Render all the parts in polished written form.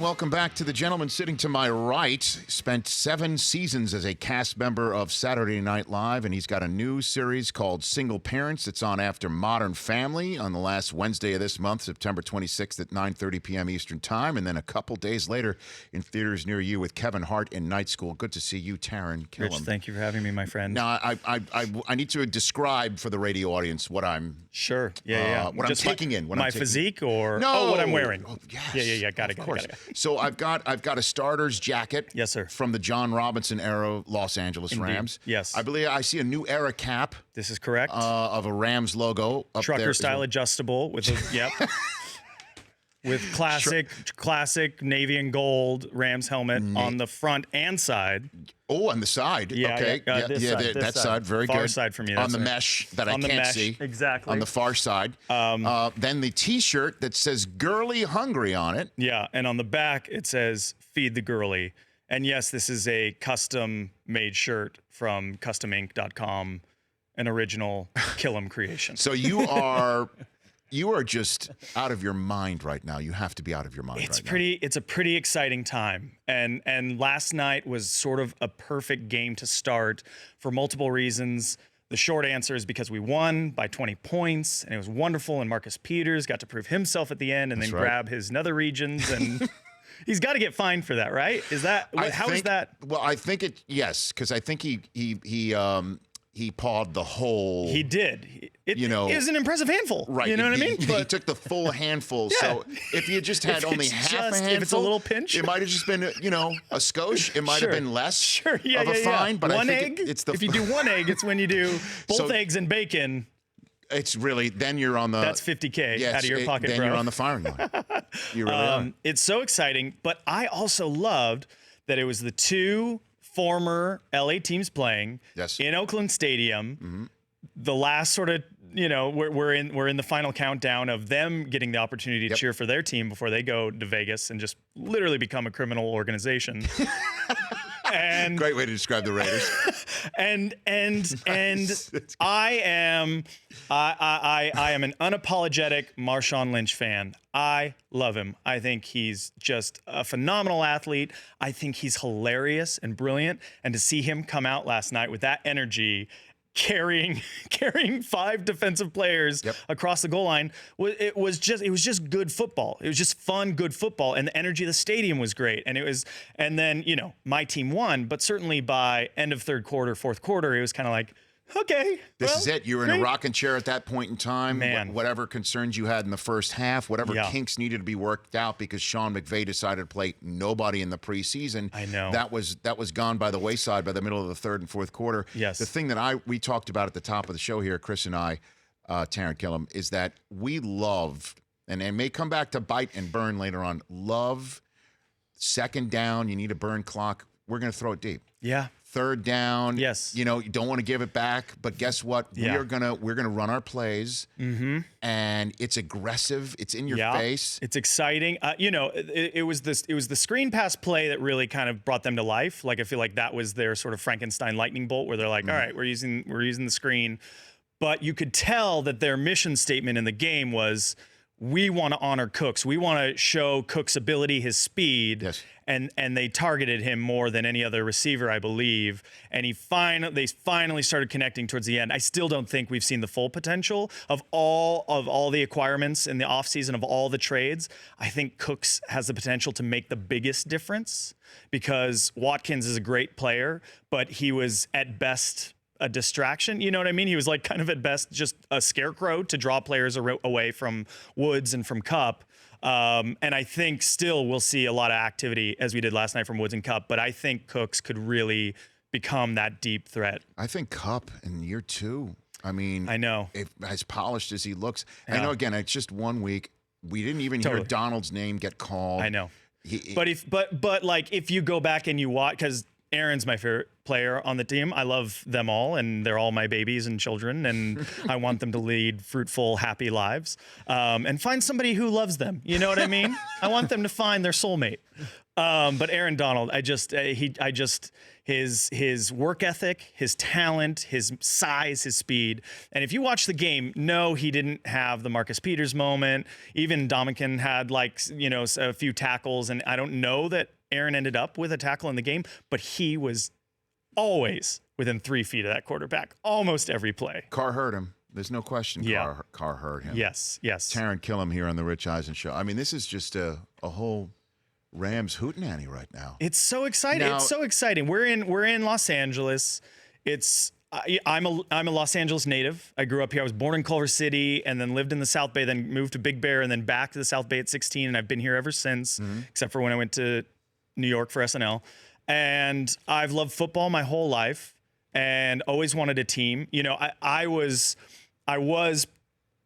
welcome back to the gentleman sitting to my right. Spent 7 seasons as a cast member of Saturday Night Live, and he's got a new series called Single Parents. It's on after Modern Family on the last Wednesday of this month, September 26th at 9:30 p.m. Eastern Time, and then a couple days later in theaters near you with Kevin Hart in Night School. Good to see you, Taran Killam. Rich, thank you for having me, my friend. Now, I need to describe for the radio audience what I'm... Sure. Yeah. What Just I'm taking in. My physique or what I'm wearing? Oh, yes. Yeah. Got it. So I've got a starter's jacket. Yes, sir. From the John Robinson era Los Angeles Indeed. Rams. Yes. I believe I see a new era cap. This is correct. Of a Rams logo up Trucker there. style adjustable with with classic navy and gold Rams helmet on the front and side. Oh, on the side. Yeah, okay. That side. Very far good. Side for me. On the mesh that I can't see. Exactly. On the far side. Then the T-shirt that says "Girly Hungry" on it. Yeah, and on the back it says "Feed the Girly." And yes, this is a custom-made shirt from CustomInk.com, an original Killam creation. So you are just out of your mind right now. You have to be out of your mind right now. It's a pretty exciting time. And last night was sort of a perfect game to start for multiple reasons. The short answer is because we won by 20 points, and it was wonderful, and Marcus Peters got to prove himself at the end and then grab his nether regions, and he's got to get fined for that, right? Is that how is that? Well, I think yes, because I think he pawed the whole. He did. It was an impressive handful. Right. You know what I mean? He took the full handful. Yeah. So if you just had only half a handful. If it's a little pinch. It might have just been, a skosh. It might have been less of a fine. But one I think egg. it's the... If you do one egg, it's when you do both eggs and bacon. It's really, then you're on the... That's $50K out of your pocket, then bro. You're on the firing line. You really are. It's so exciting. But I also loved that it was the two former LA teams playing in Oakland Stadium. Mm-hmm. The last sort of, we're in the final countdown of them getting the opportunity to cheer for their team before they go to Vegas and just literally become a criminal organization. And great way to describe the Raiders. and I am an unapologetic Marshawn Lynch fan. I love him. I think he's just a phenomenal athlete. I think he's hilarious and brilliant. And to see him come out last night with that energy, carrying 5 defensive players across the goal line, it was just good football. It was just fun, good football, and the energy of the stadium was great. And then my team won, but certainly by end of third quarter, fourth quarter, it was kind of like, okay, this is it. You were in a rocking chair at that point in time. Man. Whatever concerns you had in the first half, whatever kinks needed to be worked out because Sean McVay decided to play nobody in the preseason. I know. That was gone by the wayside by the middle of the third and fourth quarter. Yes. The thing that we talked about at the top of the show here, Chris and I, Taran Killam, is that we love, and it may come back to bite and burn later on, love second down, you need a burn clock. We're going to throw it deep. Yeah. Third down. Yes. You don't want to give it back, but guess what? We're gonna run our plays, and it's aggressive. It's in your face. It's exciting. It was the screen pass play that really kind of brought them to life. Like I feel like that was their sort of Frankenstein lightning bolt, where they're like, all right, we're using the screen, but you could tell that their mission statement in the game was, we want to honor Cooks. We want to show Cooks' ability, his speed. Yes. And they targeted him more than any other receiver, I believe. And they finally started connecting towards the end. I still don't think we've seen the full potential of all the acquirements in the offseason, of all the trades. I think Cooks has the potential to make the biggest difference because Watkins is a great player, but he was at best a distraction. You know what I mean? He was like kind of at best just a scarecrow to draw players away from Woods and from Kupp. And I think still we'll see a lot of activity as we did last night from Woods and Kupp, but I think Cooks could really become that deep threat. I think Kupp in year 2. I mean, I know, as polished as he looks. I know, again, it's just 1 week. We didn't even hear Donald's name get called. I know. But if you go back and you watch, because Aaron's my favorite player on the team. I love them all, and they're all my babies and children, and I want them to lead fruitful, happy lives, and find somebody who loves them. You know what I mean? I want them to find their soulmate. But Aaron Donald, his work ethic, his talent, his size, his speed. And if you watch the game, no, he didn't have the Marcus Peters moment. Even Dominican had a few tackles, and I don't know that Aaron ended up with a tackle in the game, but he was always within 3 feet of that quarterback, almost every play. Carr hurt him. There's no question. Yeah. Carr hurt him. Yes. Taran Killam here on the Rich Eisen Show. I mean, this is just a whole Rams hootenanny right now. It's so exciting. Now, it's so exciting. We're in Los Angeles. I'm a Los Angeles native. I grew up here. I was born in Culver City and then lived in the South Bay, then moved to Big Bear and then back to the South Bay at 16. And I've been here ever since, except for when I went to New York for SNL. And I've loved football my whole life and always wanted a team. You know, I was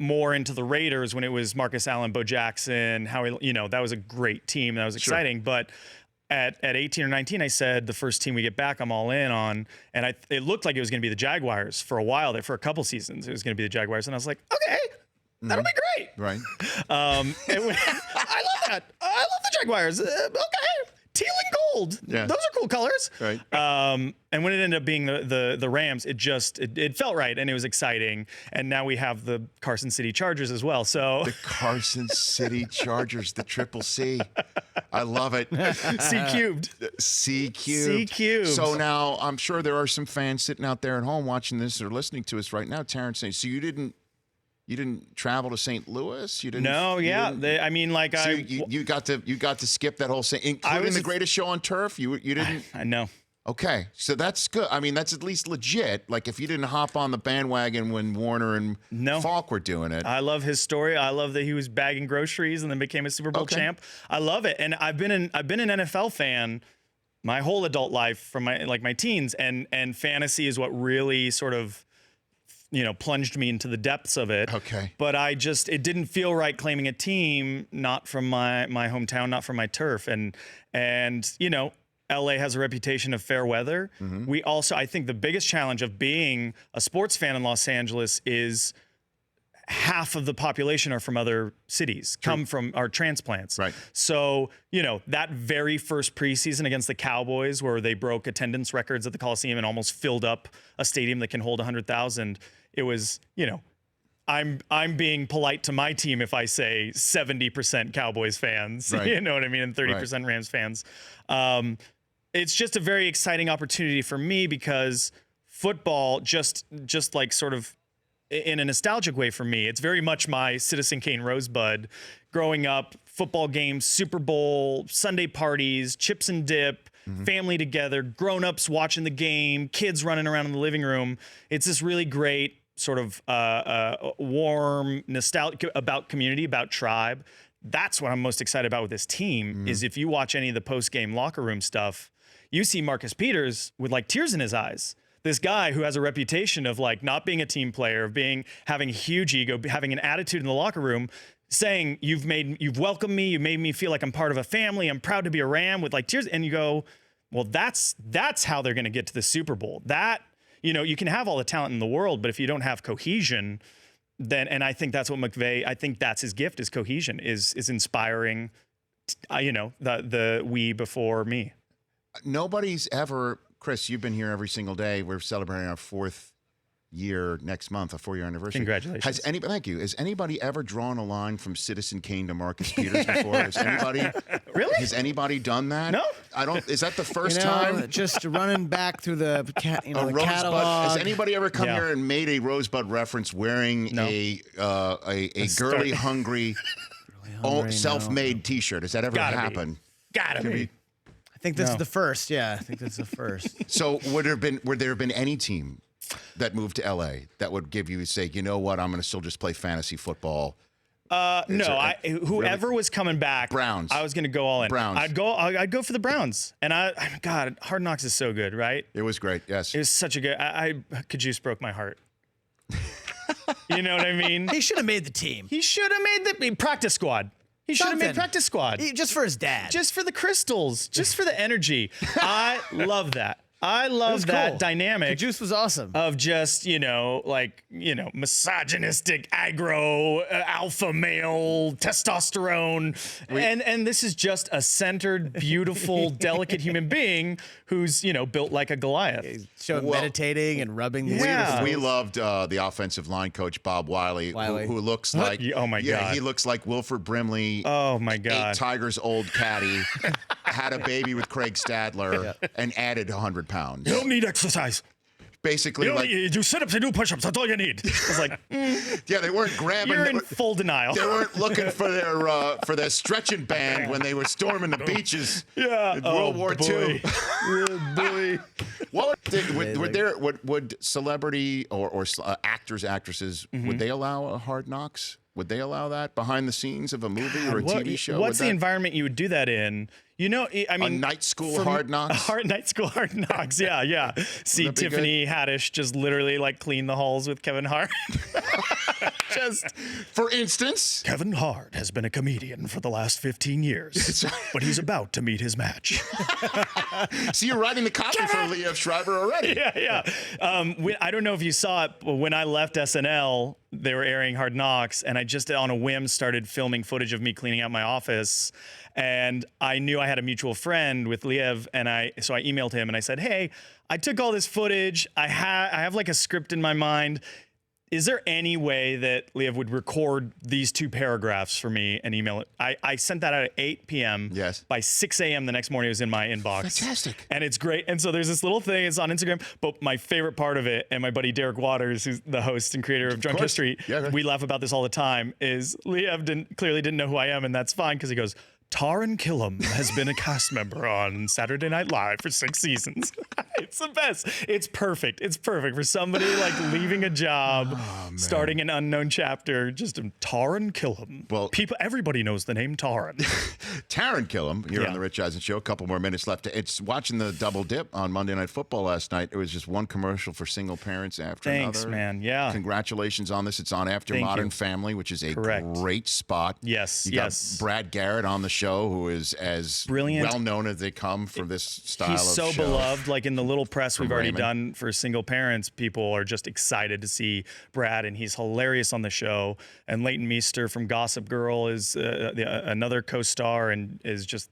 more into the Raiders when it was Marcus Allen, Bo Jackson, that was a great team. That was exciting. Sure. But at 18 or 19, I said, the first team we get back, I'm all in on. And it looked like it was going to be the Jaguars for a while there, for a couple seasons. It was going to be the Jaguars. And I was like, okay, that'll be great. Right. I love that. I love the Jaguars. Okay. Teal and gold. Yeah. Those are cool colors. Right. And when it ended up being the Rams, it felt right and it was exciting. And now we have the Carson City Chargers as well. So the Carson City Chargers, the triple C. I love it. C cubed. C cubed. C cubed. So now I'm sure there are some fans sitting out there at home watching this or listening to us right now. Terrence saying, so you didn't travel to St. Louis? You didn't? No, yeah. You got to skip that whole thing, including the greatest show on turf. You didn't. I know. Okay, so that's good. I mean, that's at least legit. Like if you didn't hop on the bandwagon when Warner and Falk were doing it. I love his story. I love that he was bagging groceries and then became a Super Bowl champ. I love it, and I've been an NFL fan my whole adult life from my teens, and fantasy is what really sort of plunged me into the depths of it. Okay. But it didn't feel right claiming a team not from my hometown, not from my turf. And LA has a reputation of fair weather. Mm-hmm. We also, I think the biggest challenge of being a sports fan in Los Angeles is half of the population are from other cities, come from our transplants. Right. So, that very first preseason against the Cowboys where they broke attendance records at the Coliseum and almost filled up a stadium that can hold 100,000, it was, I'm being polite to my team if I say 70% Cowboys fans, right. You know what I mean, and 30% Rams fans. It's just a very exciting opportunity for me because football, just like sort of in a nostalgic way for me, it's very much my Citizen Kane Rosebud. Growing up, football games, Super Bowl, Sunday parties, chips and dip, family together, grown-ups watching the game, kids running around in the living room. It's this really great sort of warm nostalgia about community, about tribe. That's what I'm most excited about with this team is if you watch any of the post-game locker room stuff, you see Marcus Peters with tears in his eyes. This guy who has a reputation of not being a team player, of having a huge ego, having an attitude in the locker room, saying you've welcomed me, you made me feel like I'm part of a family, I'm proud to be a Ram with tears, and you go, well, that's how they're going to get to the Super Bowl. That you can have all the talent in the world, but if you don't have cohesion, then and I think that's what McVay. I think that's his gift is cohesion, is inspiring. The we before me. Nobody's ever, Chris, you've been here every single day. We're celebrating our 4th year next month, a 4-year anniversary. Congratulations. Thank you. Has anybody ever drawn a line from Citizen Kane to Marcus Peters before? Has anybody done that? No. Is that the first time? Just running back through the catalog. Has anybody ever come here and made a Rosebud reference wearing a girly hungry, self-made T-shirt? Has that ever happened? Gotta be. I think this is the first. Yeah, I think this is the first. So would there have been any team that moved to LA that would give you say, you know what, I'm going to still just play fantasy football? Whoever was coming back, Browns. I was going to go all in. Browns. I'd go for the Browns. And God, Hard Knocks is so good, right? It was great. Yes. It was such a good. Cajuice broke my heart. You know what I mean? He should have made the team. He should have made the practice squad. He should have made Something. practice squad. Just for his dad. Just for the crystals, just for the energy. I love that. I love that cool. dynamic. Juice was awesome. Of just, misogynistic, aggro, alpha male, testosterone. And this is just a centered, beautiful, delicate human being who's, built like a Goliath. Showing meditating and rubbing the Yeah. We loved the offensive line coach, Bob Wiley. Who looks like, Oh, my God. he looks like Wilford Brimley. Oh, my God. Ate Tiger's old caddy, had a baby with Craig Stadler, and added 100 pounds. You don't need exercise. Basically, You do sit-ups and do push-ups. That's all you need. I was like, yeah, they weren't grabbing. you're in full denial. They weren't looking for their stretching band when they were storming the beaches in World War II. Boy. What would celebrity or actors, actresses, would they allow a Hard Knocks? Would they allow that behind the scenes of a movie or a TV show? What's the environment you would do that in? I mean, a night school Hard Knocks? Night school Hard Knocks, yeah. See Tiffany Haddish just literally clean the halls with Kevin Hart. For instance, Kevin Hart has been a comedian for the last 15 years, but he's about to meet his match. So you're writing the copy for Liev Schreiber already. Yeah. I don't know if you saw it, but when I left SNL, they were airing Hard Knocks, and I just on a whim started filming footage of me cleaning out my office. And I knew I had a mutual friend with Liev, and so I emailed him and I said, "Hey, I took all this footage. I have a script in my mind. Is there any way that Liev would record these 2 paragraphs for me and email it?" I sent that out at 8 p.m. Yes. By 6 a.m. the next morning, it was in my inbox. Fantastic. And it's great. And so there's this little thing. It's on Instagram. But my favorite part of it, and my buddy Derek Waters, who's the host and creator of Drunk History, we laugh about this all the time, is Liev clearly didn't know who I am, and that's fine because he goes, "Taran Killam has been a cast member on Saturday Night Live for 6 seasons." It's the best. It's perfect. It's perfect for somebody leaving a job, starting an unknown chapter. Just Taran Killam. Well, everybody knows the name Taran. Taran Killam here on the Rich Eisen Show. A couple more minutes left. It's watching the double dip on Monday Night Football last night. It was just one commercial for single parents after another. Thanks, man. Yeah. Congratulations on this. It's on after Modern Family, which is a great spot. Yes. You got Brad Garrett on the show, who is as brilliant, well known as they come for this style He's of so show. beloved. In the little press we've already Raymond. done for single parents, people are just excited to see Brad, and he's hilarious on the show. And Leighton Meester from Gossip Girl is another co-star and is just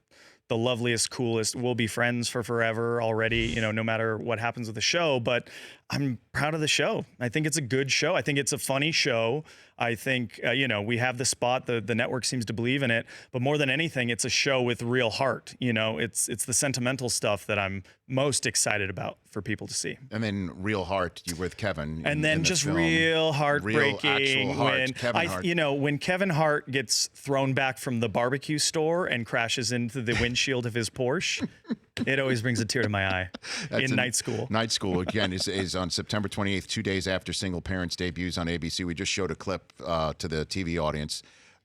the loveliest, coolest. We'll be friends for forever already, no matter what happens with the show. But I'm proud of the show. I think it's a good show. I think it's a funny show. I think, we have the spot. The network seems to believe in it. But more than anything, it's a show with real heart. It's the sentimental stuff that I'm most excited about for people to see. And then Real Heart, you with Kevin. And then just real heartbreaking. Real actual heart, Kevin Hart. When Kevin Hart gets thrown back from the barbecue store and crashes into the windshield of his Porsche, it always brings a tear to my eye. In Night School. Night School, again, is on September 28th, 2 days after Single Parents debuts on ABC. We just showed a clip to the TV audience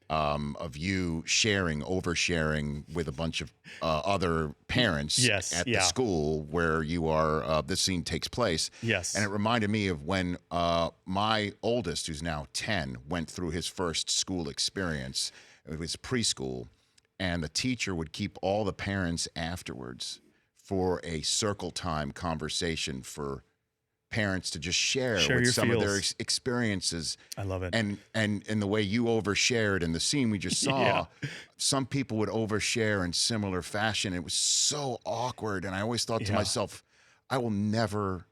of you oversharing with a bunch of other parents at the school where you are. This scene takes place. Yes. And it reminded me of when my oldest, who's now 10, went through his first school experience. It was preschool, and the teacher would keep all the parents afterwards for a circle time conversation for parents to just share with some of their experiences. I love it. And the way you overshared in the scene we just saw, some people would overshare in similar fashion. It was so awkward. And I always thought to myself, I will never,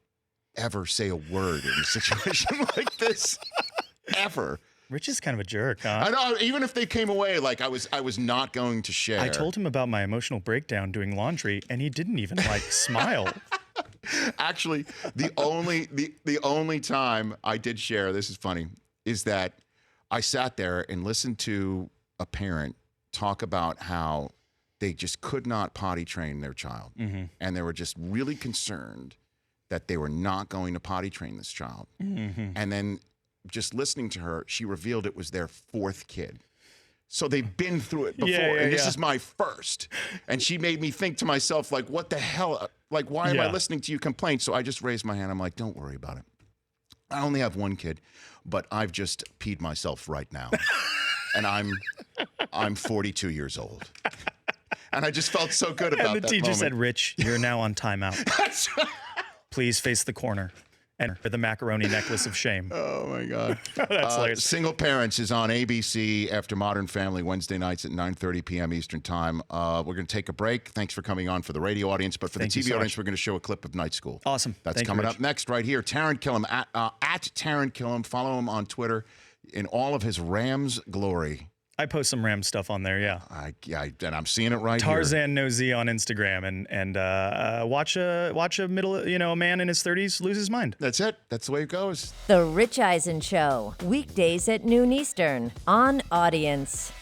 ever say a word in a situation like this, ever. Rich is kind of a jerk, huh? I know. Even if they came away I was not going to share. I told him about my emotional breakdown doing laundry, and he didn't even smile. Actually, the only time I did share, this is funny, is that I sat there and listened to a parent talk about how they just could not potty train their child, and they were just really concerned that they were not going to potty train this child, and then. Just listening to her, she revealed it was their 4th kid. So they've been through it before, and this is my first. And she made me think to myself, what the hell? Why am I listening to you complain? So I just raised my hand. I'm like, don't worry about it. I only have 1 kid, but I've just peed myself right now. And I'm I'm 42 years old. And I just felt so good about that. And the teacher moment. said, Rich, you're now on timeout. Please face the corner. And the macaroni necklace of shame. Oh, my God. That's hilarious. Single Parents is on ABC after Modern Family Wednesday nights at 9:30 p.m. Eastern Time. We're going to take a break. Thanks for coming on for the radio audience. But for Thank the you TV so audience, much. we're going to show a clip of Night School. Awesome. That's Thank you, coming Rich. up next right here. Taran Killam, at Taran Killam. Follow him on Twitter in all of his Rams glory. I post some Ram stuff on there, yeah. And I'm seeing it right here. Tarzan No Z on Instagram, and watch a a man in his 30s lose his mind. That's it. That's the way it goes. The Rich Eisen Show, weekdays at noon Eastern on Audience.